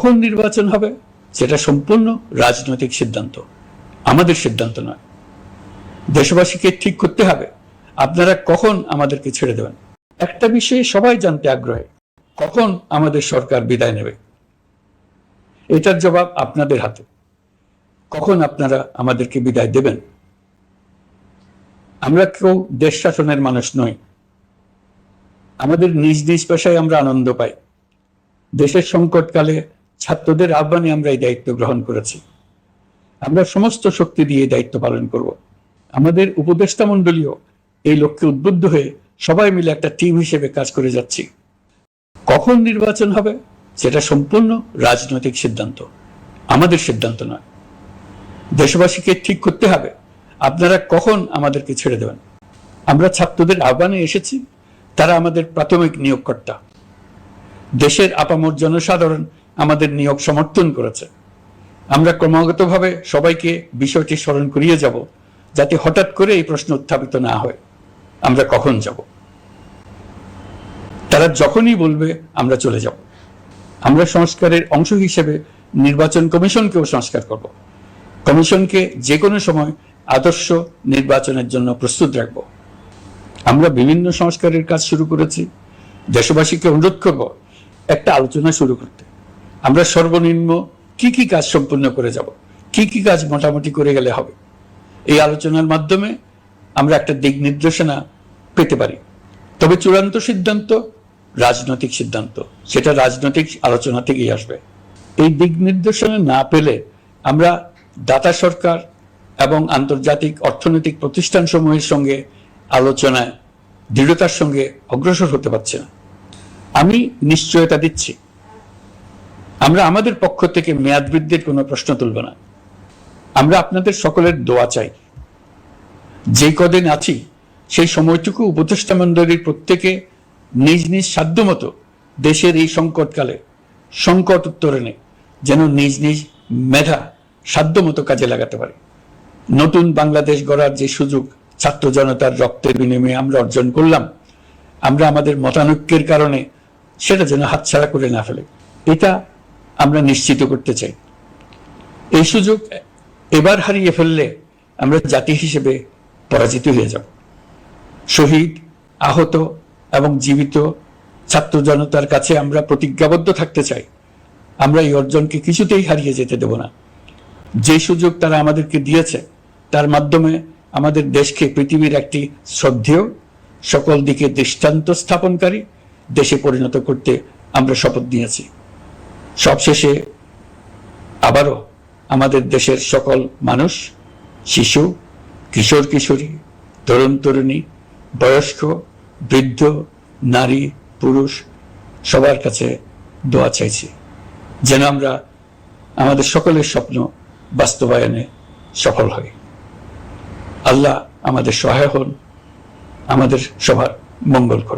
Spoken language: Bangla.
কখন নির্বাচন হবে সেটা সম্পূর্ণ রাজনৈতিক সিদ্ধান্ত, আমাদের সিদ্ধান্ত নয়। দেশবাসীকে ঠিক করতে হবে আপনারা কখন আমাদেরকে ছেড়ে দেবেন। একটা বিষয়ে সবাই জানতে আগ্রহী, কখন আমাদের সরকার বিদায় নেবে। এটার জবাব আপনাদের হাতে। কখন আপনারা আমাদেরকে বিদায় দেবেন? আমরা কেউ দেশ শাসনের মানুষ নই। আমাদের নিজ নিজ পেশায় আমরা আনন্দ পাই। দেশের সংকটকালে ছাত্রদের আহ্বানে আমরা এই দায়িত্ব গ্রহণ করেছি। আমরা সমস্ত শক্তি দিয়ে দায়িত্ব পালন করব। আমাদের উপদেষ্টা মণ্ডলীও এই লক্ষ্যে উদ্বুদ্ধ হয়ে সবাই মিলে একটা টিম হিসেবে কাজ করে যাচ্ছি। কখন নির্বাচন হবে সেটা সম্পূর্ণ রাজনৈতিক সিদ্ধান্ত, আমাদের সিদ্ধান্ত নয়। দেশবাসীকে ঠিক করতে হবে আপনারা কখন আমাদেরকে ছেড়ে দেবেন। আমরা ছাত্রদের আহ্বানে এসেছি, তারা আমাদের প্রাথমিক নিয়োগকর্তা। দেশের আপামর জনসাধারণ আমাদের নিয়োগ সমর্থন করেছে। আমরা ক্রমাগতভাবে সবাইকে বিষয়টি স্মরণ করিয়ে যাব, যাতে হঠাৎ করে এই প্রশ্ন উত্থাপিত না হয় আমরা কখন যাব। তারা যখনই বলবে আমরা চলে যাব। আমরা সংস্কারের অংশ হিসেবে নির্বাচন কমিশনকেও সংস্কার করব। কমিশনকে যে কোনো সময় আদর্শ নির্বাচনের জন্য প্রস্তুত রাখব। আমরা বিভিন্ন সংস্কারের কাজ শুরু করেছি। দেশবাসীকে অনুরোধ করব একটা আলোচনা শুরু করতে। আমরা সর্বনিম্ন কি কি কাজ সম্পূর্ণ করে যাব, কি কি কাজ মোটামুটি করে গেলে হবে। এই আলোচনার মাধ্যমে আমরা একটা দিক নির্দেশনা পেতে পারি। তবে চূড়ান্ত সিদ্ধান্ত রাজনৈতিক সিদ্ধান্ত, সেটা রাজনৈতিক আলোচনা থেকেই আসবে। এই দিক নির্দেশনা না পেলে আমরা দাতা সরকার এবং আন্তর্জাতিক অর্থনৈতিক প্রতিষ্ঠানসমূহের সঙ্গে আলোচনায় দৃঢ়তার সঙ্গে অগ্রসর হতে পারছি না। আমি নিশ্চয়তা দিচ্ছি, আমরা আমাদের পক্ষ থেকে মেয়াদ বৃদ্ধির কোনো প্রশ্ন তুলব না। আমরা আপনাদের সকলের দোয়া চাই। যে কদিন আছি সেই সময়টুকু উপদেষ্টা মণ্ডলীর প্রত্যেকে নিজ নিজ সাধ্যমতো দেশের এই সংকটকালে সংকট উত্তরণে যেন নিজ নিজ মেধা সাধ্যমতো কাজে লাগাতে পারে। নতুন বাংলাদেশ গড়ার যে সুযোগ ছাত্র জনতার রক্তের বিনিময়ে আমরা অর্জন করলাম, আমরা আমাদের মতানৈক্যের কারণে সেটা যেন হাতছাড়া করে না ফেলে, এটা আমরা নিশ্চিত করতে চাই। এই সুযোগ এবার হারিয়ে ফেললে আমরা জাতি হিসেবে পরাজিত হয়ে যাব। শহীদ, আহত এবং জীবিত ছাত্র জনতার কাছে আমরা প্রতিজ্ঞাবদ্ধ থাকতে চাই। আমরা এই অর্জনকে কিছুতেই হারিয়ে যেতে দেব না। যে সুযোগ তারা আমাদেরকে দিয়েছে তার মাধ্যমে আমাদের দেশকে পৃথিবীর একটি শ্রদ্ধেয়, সকল দিকে দৃষ্টান্ত স্থাপনকারী দেশে পরিণত করতে আমরা শপথ নিয়েছি। সবশেষে আবারও আমাদের দেশের সকল মানুষ, শিশু, কিশোর কিশোরী, তরুণ তরুণী, বয়স্ক, বৃদ্ধ, নারী, পুরুষ সবার কাছে দোয়া চাইছি যেন আমরা আমাদের সকলের স্বপ্ন বাস্তবায়নে সফল হই। আল্লাহ আমাদের সহায় হন, আমাদের সবার মঙ্গল করুন।